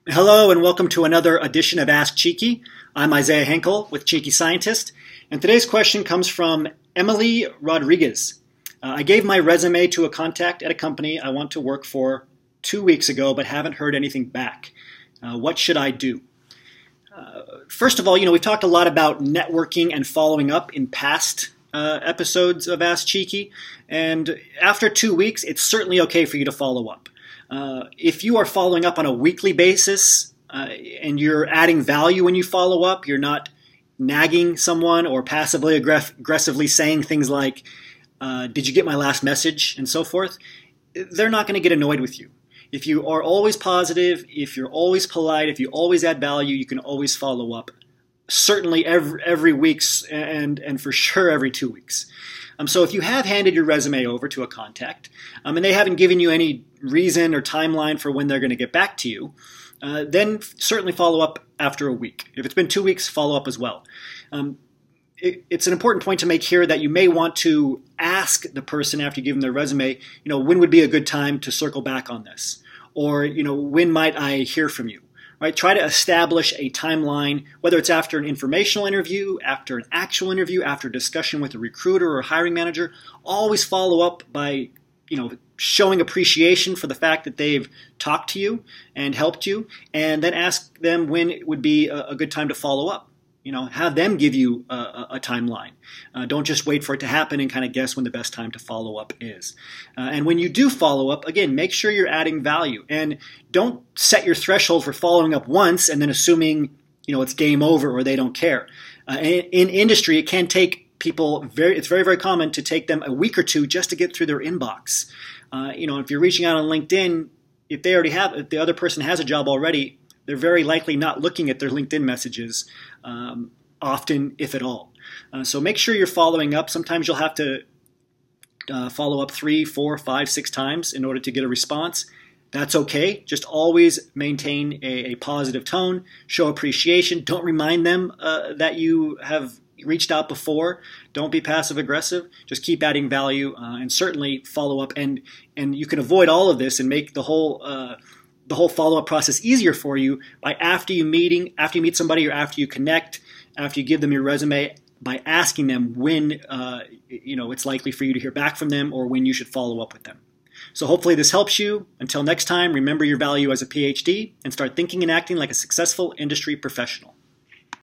Hello and welcome to another edition of Ask Cheeky. I'm Isaiah Henkel with Cheeky Scientist, and today's question comes from Emily Rodriguez. I gave my resume to a contact at a company I want to work for 2 weeks ago, but haven't heard anything back. What should I do? First of all, we've talked a lot about networking and following up in past episodes of Ask Cheeky, and after 2 weeks, it's certainly okay for you to follow up. If you are following up on a weekly basis and you're adding value when you follow up, you're not nagging someone or passively aggressively saying things like, did you get my last message, and so forth, they're not going to get annoyed with you. If you are always positive, if you're always polite, if you always add value, you can always follow up. Certainly every week and for sure every 2 weeks. So if you have handed your resume over to a contact and they haven't given you any reason or timeline for when they're going to get back to you, then certainly follow up after a week. If it's been 2 weeks, follow up as well. It's an important point to make here that you may want to ask the person after you give them their resume, when would be a good time to circle back on this? Or, when might I hear from you? Right? Try to establish a timeline, whether it's after an informational interview, after an actual interview, after a discussion with a recruiter or hiring manager. Always follow up by, showing appreciation for the fact that they've talked to you and helped you, and then ask them when it would be a good time to follow up. Have them give you a timeline. Don't just wait for it to happen and kind of guess when the best time to follow up is. And when you do follow up, again, make sure you're adding value. And don't set your threshold for following up once and then assuming, it's game over or they don't care. In industry, it can take people, it's very, very common to take them a week or two just to get through their inbox. If you're reaching out on LinkedIn, if the other person has a job already, they're very likely not looking at their LinkedIn messages often, if at all. So make sure you're following up. Sometimes you'll have to follow up 3, 4, 5, 6 times in order to get a response. That's okay. Just always maintain a positive tone, show appreciation. Don't remind them that you have reached out before. Don't be passive aggressive. Just keep adding value and certainly follow up. And you can avoid all of this and make the whole follow-up process easier for you by after you meet somebody or after you connect, after you give them your resume, by asking them when it's likely for you to hear back from them or when you should follow up with them. So hopefully this helps you. Until next time, remember your value as a PhD and start thinking and acting like a successful industry professional.